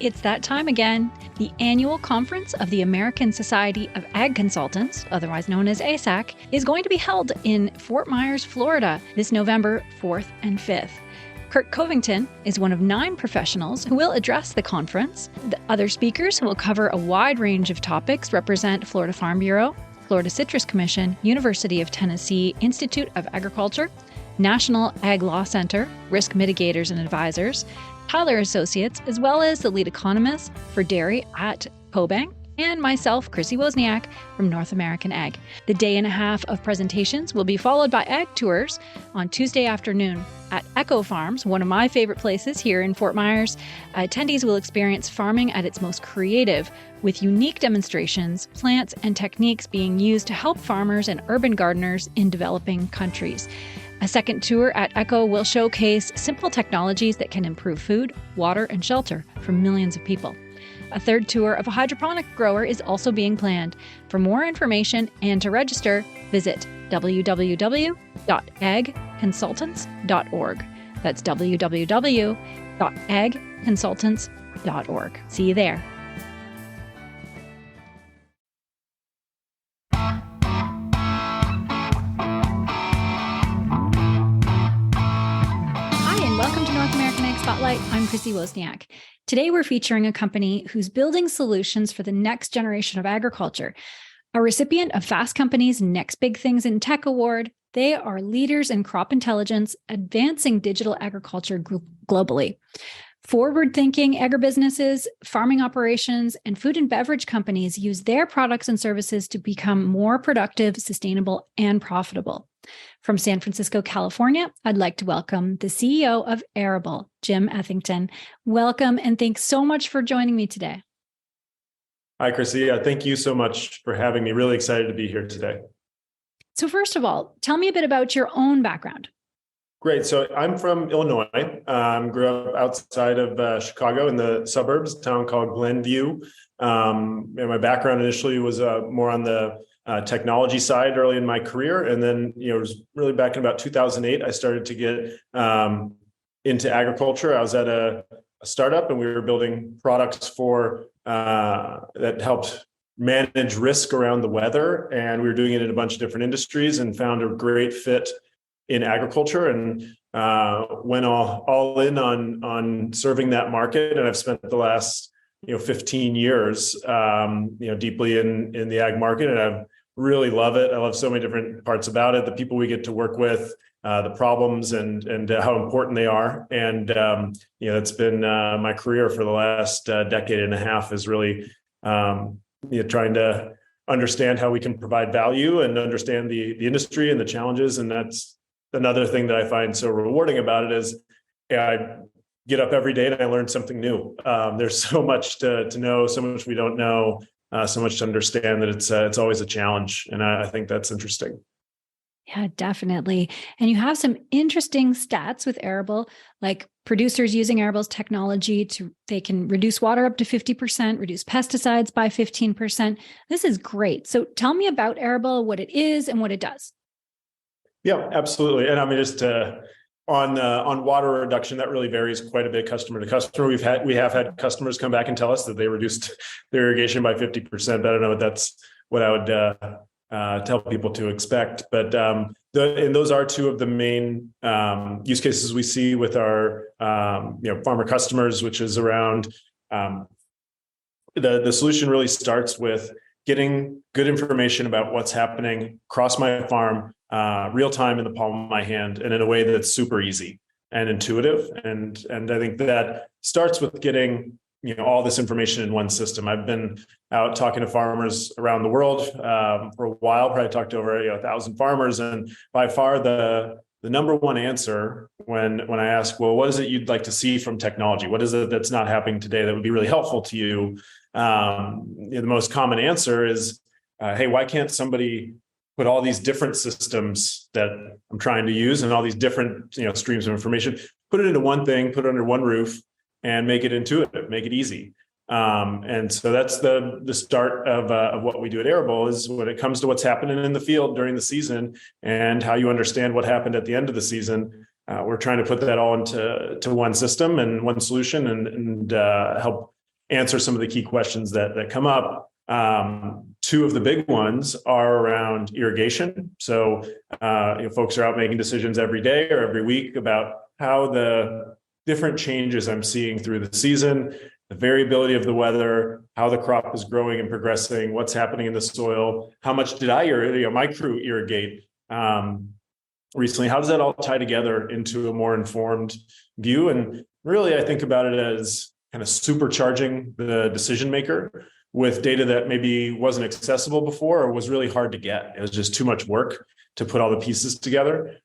It's that time again. The annual conference of the American Society of Ag Consultants, otherwise known as ASAC, is going to be held in Fort Myers, Florida, this November 4th and 5th. Kurt Covington is one of 9 professionals who will address the conference. The other speakers who will cover a wide range of topics represent Florida Farm Bureau, Florida Citrus Commission, University of Tennessee Institute of Agriculture, National Ag Law Center, Risk Mitigators and Advisors, Tyler Associates, as well as the lead economist for dairy at CoBank, and myself, Chrissy Wozniak from North American Ag. The day and a half of presentations will be followed by ag tours on Tuesday afternoon at Echo Farms, one of my favorite places here in Fort Myers. Attendees will experience farming at its most creative, with unique demonstrations, plants, and techniques being used to help farmers and urban gardeners in developing countries. A second tour at Echo will showcase simple technologies that can improve food, water, and shelter for millions of people. A third tour of a hydroponic grower is also being planned. For more information and to register, visit www.agconsultants.org. That's www.agconsultants.org. See you there. Welcome to North American Ag Spotlight. I'm Chrissy Wozniak. Today we're featuring a company who's building solutions for the next generation of agriculture. A recipient of Fast Company's Next Big Things in Tech Award, they are leaders in crop intelligence, advancing digital agriculture globally. Forward-thinking agribusinesses, farming operations, and food and beverage companies use their products and services to become more productive, sustainable, and profitable. From San Francisco, California, I'd like to welcome the CEO of Arable, Jim Ethington. Welcome, and thanks so much for joining me today. Hi, Chrissy. Thank you so much for having me. Really excited to be here today. So first of all, tell me a bit about your own background. Great. So I'm from Illinois. Grew up outside of Chicago in the suburbs, a town called Glenview. And my background initially was more on the technology side early in my career. And then, it was really back in about 2008, I started to get into agriculture. I was at a startup and we were building products for that helped manage risk around the weather. And we were doing it in a bunch of different industries and found a great fit in agriculture and went all in on serving that market. And I've spent the last 15 years deeply in the ag market, and I really love it. I love so many different parts about it, the people we get to work with, the problems and how important they are. And it's been my career for the last decade and a half is really trying to understand how we can provide value and understand the industry and the challenges. And that's another thing that I find so rewarding about it is I get up every day and I learn something new. There's so much to know, so much we don't know, so much to understand that it's always a challenge. And I think that's interesting. Yeah, definitely. And you have some interesting stats with Arable, like producers using Arable's technology they can reduce water up to 50%, reduce pesticides by 15%. This is great. So tell me about Arable, what it is and what it does. Yeah, absolutely. And I mean, just on water reduction, that really varies quite a bit customer to customer. We have had customers come back and tell us that they reduced their irrigation by 50%. But I don't know if that's what I would tell people to expect. But and those are two of the main use cases we see with our farmer customers, which is around the solution really starts with getting good information about what's happening across my farm, real time in the palm of my hand, and in a way that's super easy and intuitive. And I think that starts with getting all this information in one system. I've been out talking to farmers around the world for a while. Probably talked to over 1,000 farmers, and by far the number one answer when I ask, well, what is it you'd like to see from technology? What is it that's not happening today that would be really helpful to you? The most common answer is, hey, why can't somebody put all these different systems that I'm trying to use and all these different streams of information, put it into one thing, put it under one roof, and make it intuitive, make it easy. And so that's the start of what we do at Arable is when it comes to what's happening in the field during the season and how you understand what happened at the end of the season. We're trying to put that all into one system and one solution and help answer some of the key questions that come up. Two of the big ones are around irrigation. So folks are out making decisions every day or every week about how the different changes I'm seeing through the season, the variability of the weather, how the crop is growing and progressing, what's happening in the soil, how much did my crew irrigate recently, how does that all tie together into a more informed view? And really, I think about it as kind of supercharging the decision maker with data that maybe wasn't accessible before or was really hard to get. It was just too much work to put all the pieces together.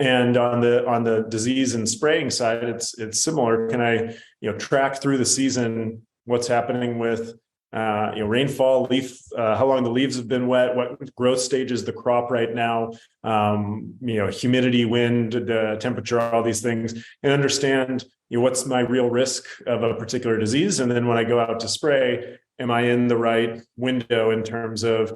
And on the disease and spraying side, it's similar. Can I track through the season what's happening with rainfall, how long the leaves have been wet, what growth stage is the crop right now, humidity, wind, the temperature, all these things, and understand what's my real risk of a particular disease. And then when I go out to spray, am I in the right window in terms of,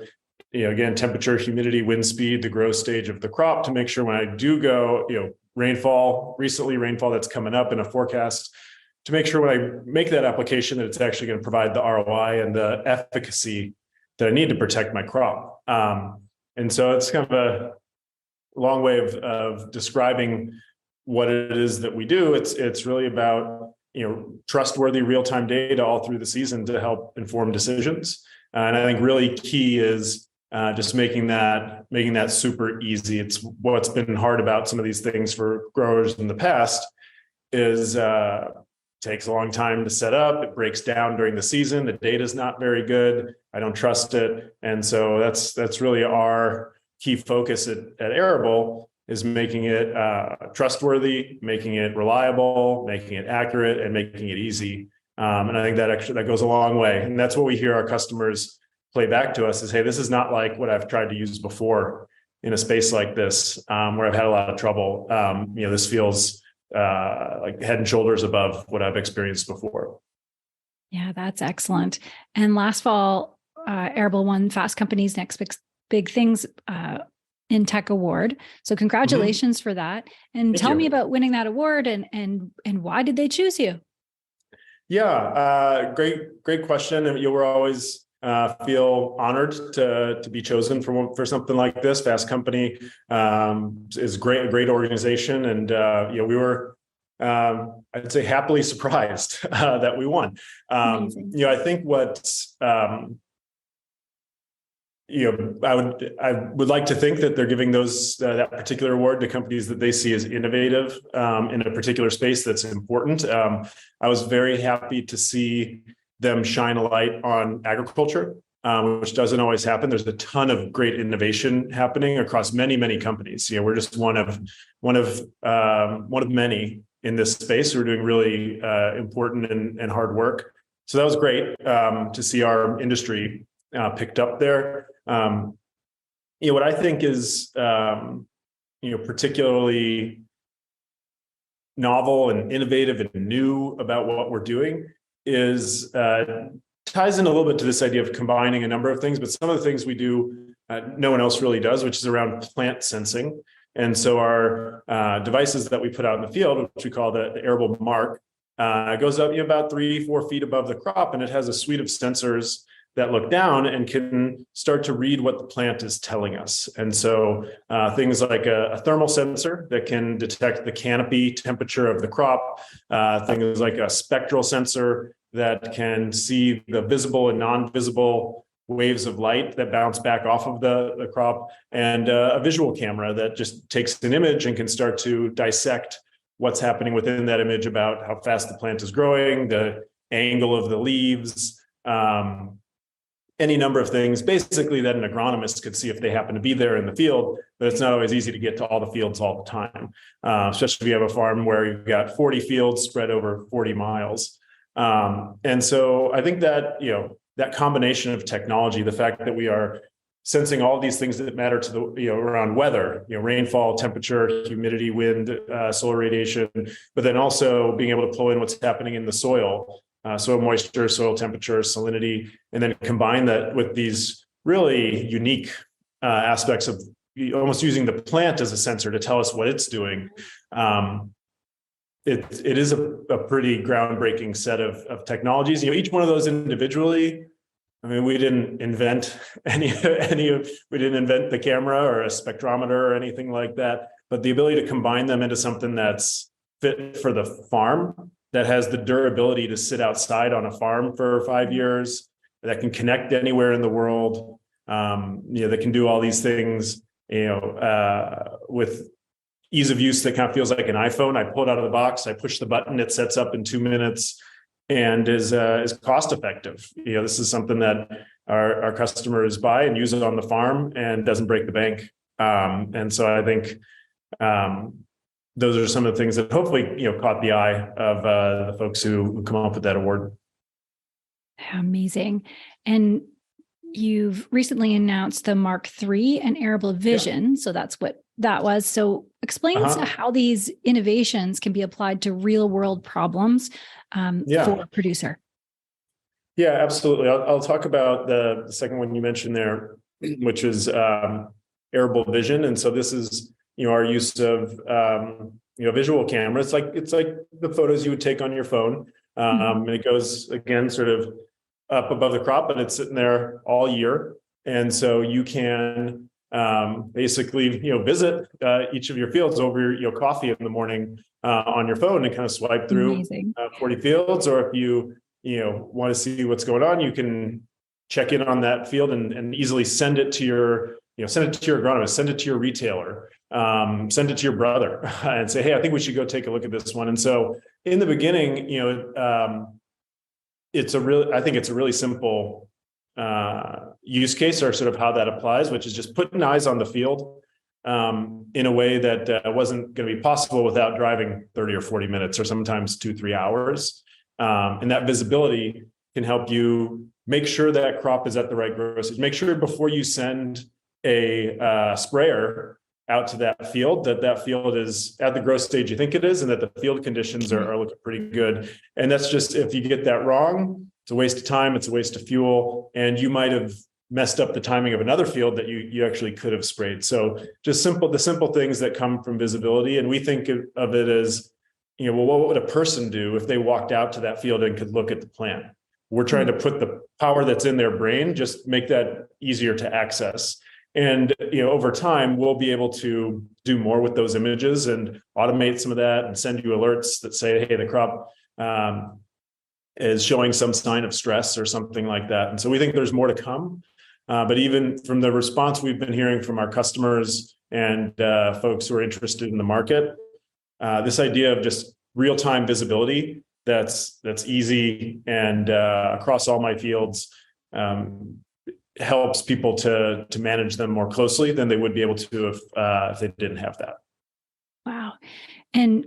again, temperature, humidity, wind speed, the growth stage of the crop, to make sure when I do go, rainfall that's coming up in a forecast, to make sure when I make that application that it's actually going to provide the ROI and the efficacy that I need to protect my crop. And so it's kind of a long way of describing what it is that we do. It's really about trustworthy real-time data all through the season to help inform decisions. And I think really key is just making that super easy. It's what's been hard about some of these things for growers in the past is takes a long time to set up. It breaks down during the season. The data is not very good. I don't trust it. And so that's really our key focus at Arable, is making it trustworthy, making it reliable, making it accurate, and making it easy. And I think that goes a long way. And that's what we hear our customers play back to us is, hey, this is not like what I've tried to use before in a space like this, where I've had a lot of trouble. This feels like head and shoulders above what I've experienced before. Yeah, that's excellent. And last fall, Arable won Fast Company's Next Big Things in Tech Award. So congratulations for that. And tell me about winning that award and why did they choose you? Yeah, great question. And we're always feel honored to be chosen for something like this. Fast Company is a great organization, and we were I'd say happily surprised that we won. I think what I would like to think that they're giving that particular award to companies that they see as innovative in a particular space that's important. I was very happy to see them shine a light on agriculture, which doesn't always happen. There's a ton of great innovation happening across many companies. We're just one of many in this space who are doing really important and hard work. So that was great to see our industry picked up there. What I think is particularly novel and innovative and new about what we're doing is ties in a little bit to this idea of combining a number of things, but some of the things we do no one else really does, which is around plant sensing. And so our devices that we put out in the field, which we call the Arable Mark, goes up about 3-4 feet above the crop, and it has a suite of sensors that look down and can start to read what the plant is telling us. And so things like a thermal sensor that can detect the canopy temperature of the crop, things like a spectral sensor that can see the visible and non-visible waves of light that bounce back off of the crop, and a visual camera that just takes an image and can start to dissect what's happening within that image about how fast the plant is growing, the angle of the leaves, any number of things, basically that an agronomist could see if they happen to be there in the field, but it's not always easy to get to all the fields all the time, especially if you have a farm where you've got 40 fields spread over 40 miles. And so I think that, that combination of technology, the fact that we are sensing all these things that matter to the, around weather, rainfall, temperature, humidity, wind, solar radiation, but then also being able to pull in what's happening in the soil, soil moisture, soil temperature, salinity, and then combine that with these really unique aspects of almost using the plant as a sensor to tell us what it's doing. it is a pretty groundbreaking set of technologies. Each one of those individually, I mean, we didn't invent we didn't invent the camera or a spectrometer or anything like that, but the ability to combine them into something that's fit for the farm, that has the durability to sit outside on a farm for 5 years, that can connect anywhere in the world, that can do all these things, with ease of use that kind of feels like an iPhone. I pull it out of the box, I push the button, it sets up in 2 minutes, and is cost effective. This is something that our customers buy and use it on the farm and doesn't break the bank. And so I think those are some of the things that hopefully caught the eye of the folks who come up with that award. Amazing. And you've recently announced the Mark III and Arable Vision. Yeah. So that's what that was. So explain how these innovations can be applied to real world problems for a producer. Yeah, absolutely. I'll talk about the second one you mentioned there, which is Arable Vision. And so this is our use of visual camera. It's like the photos you would take on your phone. And it goes again sort of up above the crop, but it's sitting there all year. And so you can basically visit each of your fields over your coffee in the morning on your phone and kind of swipe through 40 fields. Or if you want to see what's going on, you can check in on that field and easily send it to your agronomist, send it to your retailer, send it to your brother and say, hey, I think we should go take a look at this one. And so in the beginning, I think it's a really simple use case, or sort of how that applies, which is just putting eyes on the field in a way that wasn't going to be possible without driving 30 or 40 minutes or sometimes 2-3 hours. And that visibility can help you make sure that crop is at the right growth stage. Make sure before you send a sprayer out to that field field is at the growth stage you think it is, and that the field conditions are looking pretty good. And that's just, if you get that wrong, it's a waste of time, it's a waste of fuel, and you might have messed up the timing of another field that you actually could have sprayed. So just the simple things that come from visibility. And we think of it as, what would a person do if they walked out to that field and could look at the plant? We're trying to put the power that's in their brain, just make that easier to access. And over time, we'll be able to do more with those images and automate some of that and send you alerts that say, hey, the crop is showing some sign of stress or something like that. And so we think there's more to come. But even from the response we've been hearing from our customers and folks who are interested in the market, this idea of just real-time visibility that's easy and across all my fields helps people to manage them more closely than they would be able to if they didn't have that. Wow. And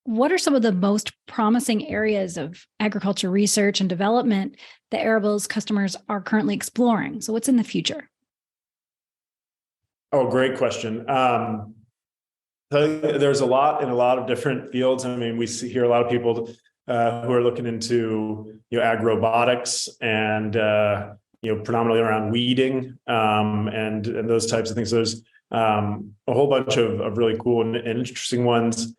what are some of the most promising areas of agriculture research and development that Arable's customers are currently exploring? So what's in the future? Oh, great question. There's a lot in a lot of different fields. I mean, we hear a lot of people who are looking into ag robotics and predominantly around weeding and those types of things. So there's a whole bunch of really cool and interesting ones.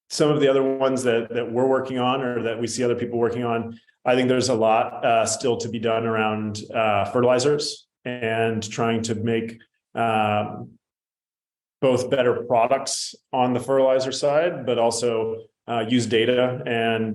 Some of the other ones that we're working on, or that we see other people working on, I think there's a lot still to be done around fertilizers and trying to make both better products on the fertilizer side, but also use data and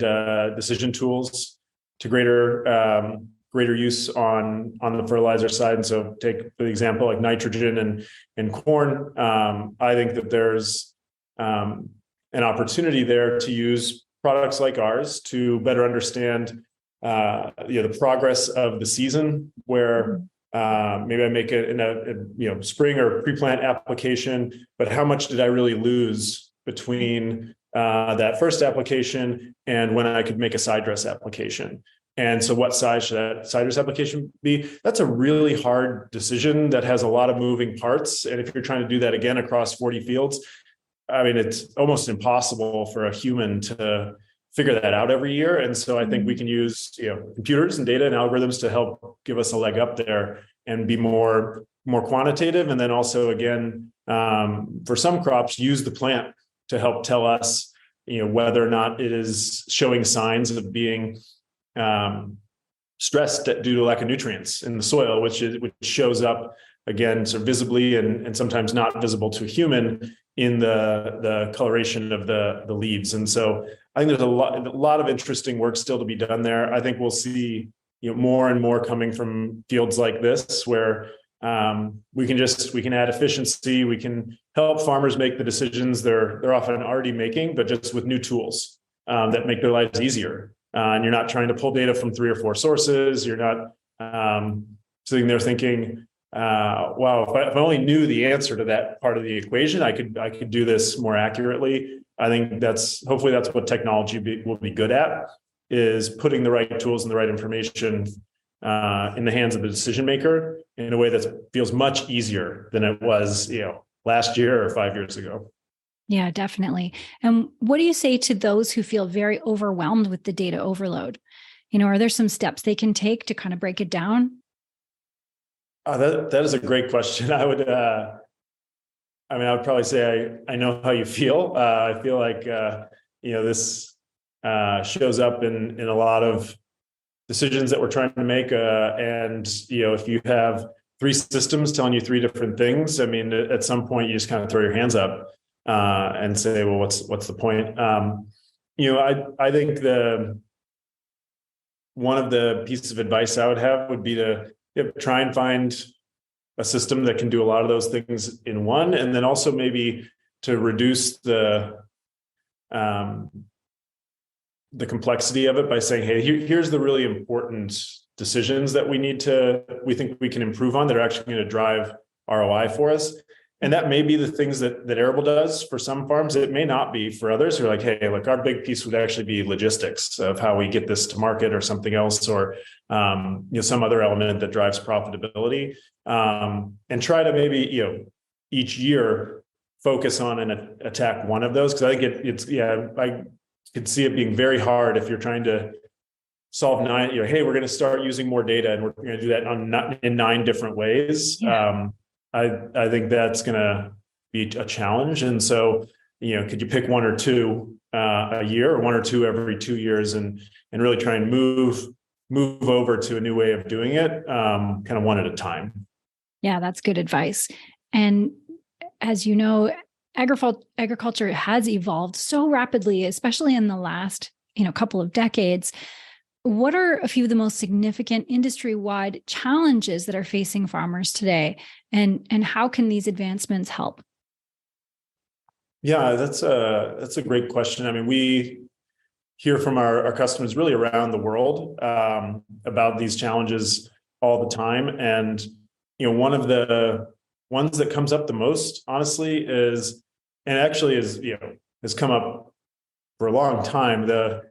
decision tools to greater use on the fertilizer side. And so take, for example, like nitrogen and corn. I think that there's an opportunity there to use products like ours to better understand the progress of the season, where maybe I make it in a spring or pre-plant application, but how much did I really lose between that first application and when I could make a side dress application? And so what size should that side dress application be? That's a really hard decision that has a lot of moving parts. And if you're trying to do that again across 40 fields, I mean, it's almost impossible for a human to figure that out every year. And so I think we can use computers and data and algorithms to help give us a leg up there and be more quantitative. And then also, again, for some crops, use the plant to help tell us, whether or not it is showing signs of being stressed due to lack of nutrients in the soil, which shows up again, so visibly and sometimes not visible to a human in the coloration of the leaves. And so I think there's a lot of interesting work still to be done there. I think we'll see more and more coming from fields like this, where we can add efficiency, we can help farmers make the decisions they're often already making, but just with new tools that make their lives easier. And you're not trying to pull data from 3 or 4 sources. You're not sitting there thinking, wow, if I only knew the answer to that part of the equation, I could do this more accurately. I think hopefully that's what technology will be good at, is putting the right tools and the right information in the hands of the decision maker in a way that feels much easier than it was, last year or 5 years ago. Yeah, definitely. And what do you say to those who feel very overwhelmed with the data overload? Are there some steps they can take to kind of break it down? That is a great question. I would probably say I know how you feel. I feel like this shows up in a lot of decisions that we're trying to make. And if you have 3 systems telling you 3 different things, at some point you just kind of throw your hands up and say, well, what's the point? I think one of the pieces of advice I would have would be to try and find a system that can do a lot of those things in one, and then also maybe to reduce the complexity of it by saying, hey, here's the really important decisions that we think we can improve on that are actually going to drive ROI for us. And that may be the things that Arable does for some farms. It may not be for others who are like, hey, look, our big piece would actually be logistics of how we get this to market or something else, or some other element that drives profitability. And try to maybe, each year focus on and attack one of those. Because I think I could see it being very hard if you're trying to solve 9, hey, we're going to start using more data and we're going to do that in 9 different ways. Yeah. I think that's going to be a challenge. And so, could you pick 1 or 2 a year, or 1 or 2 every 2 years, and really try and move over to a new way of doing it, kind of one at a time. Yeah, that's good advice. And as you know, agriculture has evolved so rapidly, especially in the last, couple of decades. What are a few of the most significant industry-wide challenges that are facing farmers today? And how can these advancements help? Yeah, that's a great question. We hear from our customers really around the world about these challenges all the time. And, one of the ones that comes up the most, honestly, has come up for a long time. The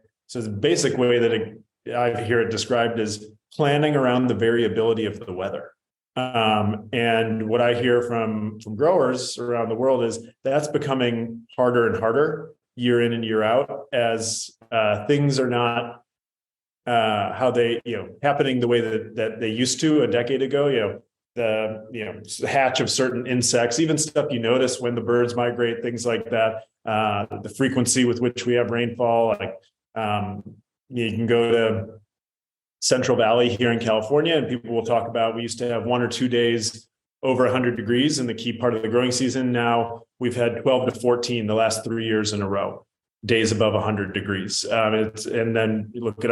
basic way that I hear it described is planning around the variability of the weather. And what I hear from growers around the world is that's becoming harder and harder year in and year out, as things are not how they happening the way that they used to a decade ago. The hatch of certain insects, even stuff you notice when the birds migrate, things like that. The frequency with which we have rainfall, you can go to Central Valley here in California, and people will talk about, we used to have 1 or 2 days over 100 degrees in the key part of the growing season. Now we've had 12 to 14 the last 3 years in a row, days above 100 degrees. And then you look at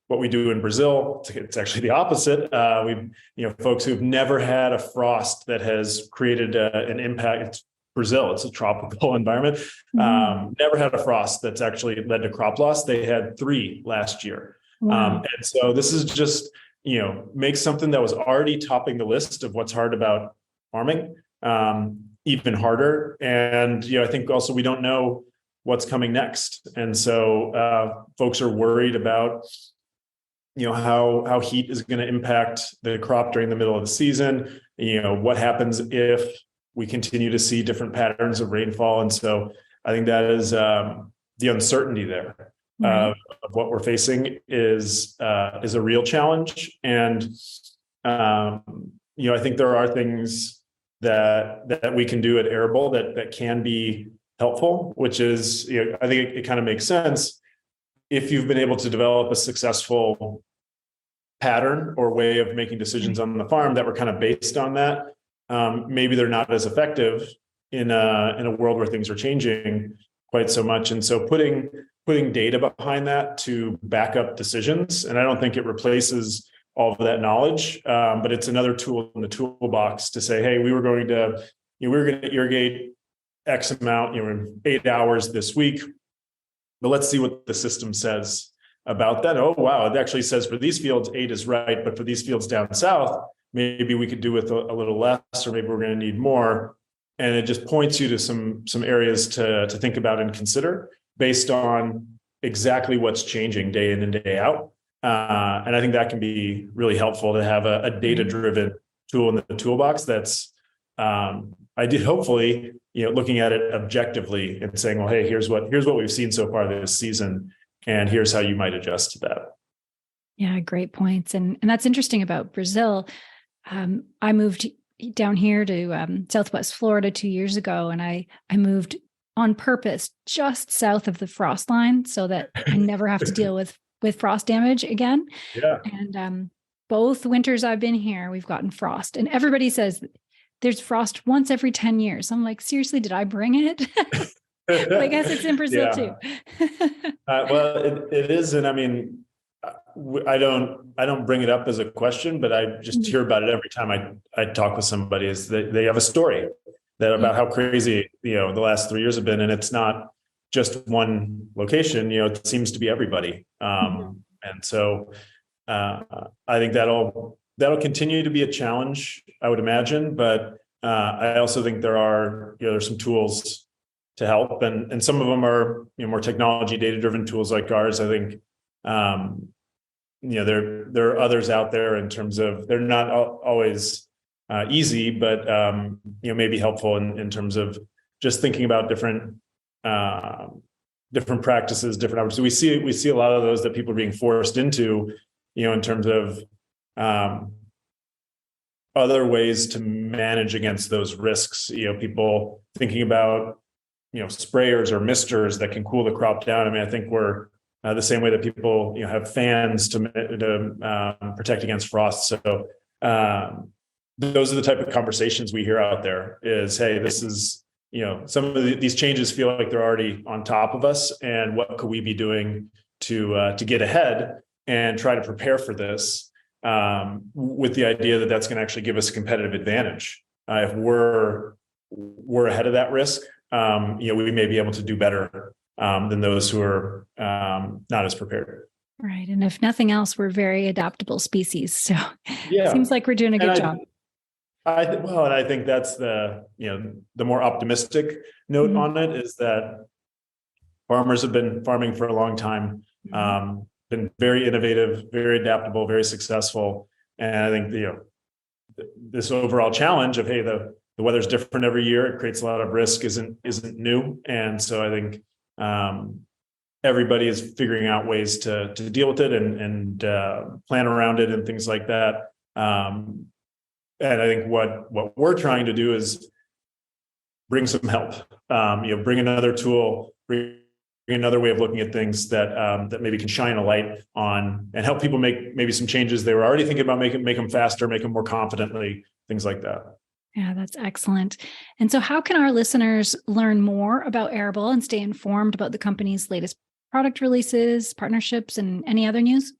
what we do in Brazil, it's actually the opposite. Folks who've never had a frost that has created an impact. It's Brazil, it's a tropical environment. Never had a frost that's actually led to crop loss. They had 3 last year. Wow. And so this is just, makes something that was already topping the list of what's hard about farming even harder. And, I think also we don't know what's coming next. And so folks are worried about, how heat is going to impact the crop during the middle of the season. What happens if we continue to see different patterns of rainfall. And so I think that is the uncertainty there. Of what we're facing is a real challenge. And, I think there are things that we can do at Arable that can be helpful, which is, I think it kind of makes sense if you've been able to develop a successful pattern or way of making decisions on the farm that were kind of based on that. Maybe they're not as effective in a world where things are changing quite so much. And so putting data behind that to back up decisions, and I don't think it replaces all of that knowledge, but it's another tool in the toolbox to say, hey, we were going to irrigate X amount, in 8 hours this week, but let's see what the system says about that. Oh, wow, it actually says for these fields, 8 is right, but for these fields down south, maybe we could do with a little less, or maybe we're going to need more. And it just points you to some areas to think about and consider based on exactly what's changing day in and day out. And I think that can be really helpful to have a data-driven tool in the toolbox that's hopefully, looking at it objectively and saying, well, hey, here's what we've seen so far this season, and here's how you might adjust to that. Yeah, great points. And that's interesting about Brazil. I moved down here to Southwest Florida 2 years ago, and I moved on purpose just south of the frost line so that I never have to deal with frost damage again. Yeah. And both winters I've been here, we've gotten frost, and everybody says there's frost once every 10 years. I'm like, seriously, did I bring it? But I guess it's in Brazil too. Well, it is. And I mean, I don't bring it up as a question, but I just hear about it every time I talk with somebody. Is that they have a story about how crazy, the last 3 years have been. And it's not just one location, it seems to be everybody. And so I think that'll continue to be a challenge, I would imagine. But I also think there's some tools to help, and some of them are more technology data-driven tools like ours. I think there are others out there in terms of they're not always easy, but maybe helpful in terms of just thinking about different practices, different opportunities. We see a lot of those that people are being forced into, in terms of other ways to manage against those risks. People thinking about sprayers or misters that can cool the crop down. I mean, I think we're the same way that people have fans to protect against frost. So those are the type of conversations we hear out there. Is, hey, this is some of these changes feel like they're already on top of us, and what could we be doing to get ahead and try to prepare for this, with the idea that that's going to actually give us a competitive advantage. If we're ahead of that risk, we may be able to do better than those who are not as prepared. Right. And if nothing else, we're very adaptable species. So yeah, it seems like we're doing a good job. And I think that's the more optimistic note on it, is that farmers have been farming for a long time, been very innovative, very adaptable, very successful. And I think this overall challenge of, hey, the weather's different every year, it creates a lot of risk, isn't new. And so I think everybody is figuring out ways to deal with it and plan around it and things like that. And I think what we're trying to do is bring some help, bring another tool, bring another way of looking at things that maybe can shine a light on and help people make maybe some changes they were already thinking about, make them faster, make them more confidently, things like that. Yeah, that's excellent. And so how can our listeners learn more about Arable and stay informed about the company's latest product releases, partnerships, and any other news?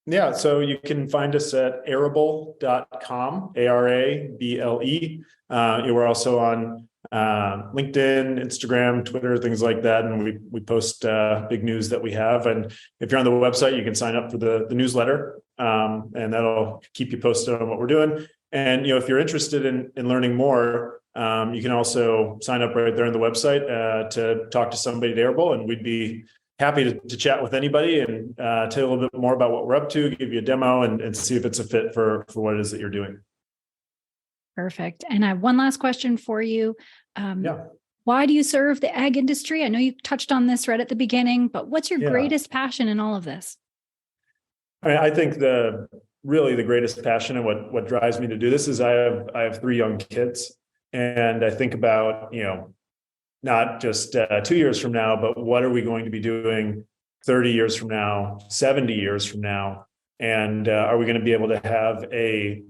Yeah, so you can find us at arable.com, ARABLE. We're also on LinkedIn, Instagram, Twitter, things like that. And we post big news that we have. And if you're on the website, you can sign up for the newsletter, and that'll keep you posted on what we're doing. And if you're interested in learning more, you can also sign up right there on the website to talk to somebody at Arable, and we'd be happy to chat with anybody and tell you a little bit more about what we're up to, give you a demo, and see if it's a fit for what it is that you're doing. Perfect. And I have one last question for you. Why do you serve the ag industry? I know you touched on this right at the beginning, but what's your greatest passion in all of this? I mean, I think really the greatest passion and what drives me to do this is I have 3 young kids, and I think about, not just 2 years from now, but what are we going to be doing 30 years from now, 70 years from now? And are we going to be able to have a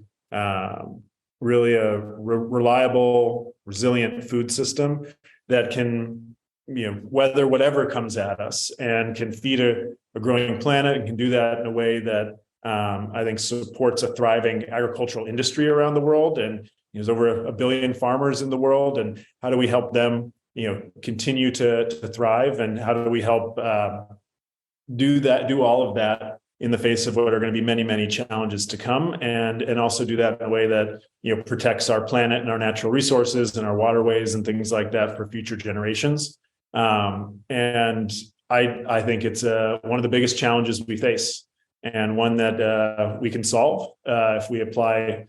really a reliable, resilient food system that can, weather whatever comes at us and can feed a growing planet, and can do that in a way that I think supports a thriving agricultural industry around the world. And there's over 1 billion farmers in the world, and how do we help them, continue to thrive, and how do we help do all of that in the face of what are going to be many, many challenges to come, and also do that in a way that protects our planet and our natural resources and our waterways and things like that for future generations. And I think it's one of the biggest challenges we face, and one that we can solve if we apply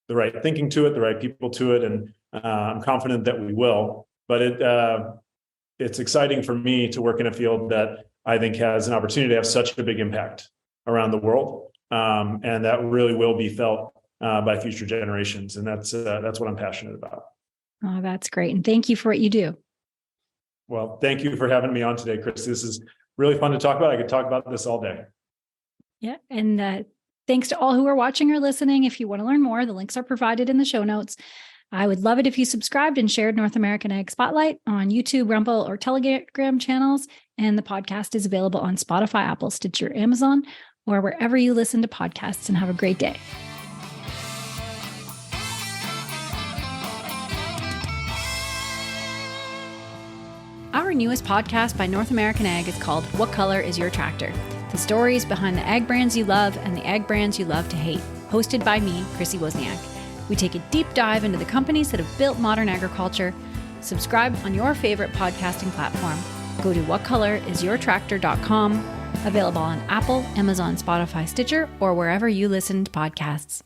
the right thinking to it, the right people to it, and I'm confident that we will. But it's exciting for me to work in a field that I think has an opportunity to have such a big impact around the world, and that really will be felt by future generations. And that's what I'm passionate about. Oh, that's great. And thank you for what you do. Well, thank you for having me on today, Chrissy. This is really fun to talk about. I could talk about this all day. Yeah. And thanks to all who are watching or listening. If you want to learn more, the links are provided in the show notes. I would love it if you subscribed and shared North American Ag Spotlight on YouTube, Rumble, or Telegram channels. And the podcast is available on Spotify, Apple, Stitcher, Amazon, or wherever you listen to podcasts. And have a great day. Our newest podcast by North American Ag is called What Color is Your Tractor? The stories behind the ag brands you love and the ag brands you love to hate. Hosted by me, Chrissy Wozniak. We take a deep dive into the companies that have built modern agriculture. Subscribe on your favorite podcasting platform. Go to whatcolorisyourtractor.com. Available on Apple, Amazon, Spotify, Stitcher, or wherever you listen to podcasts.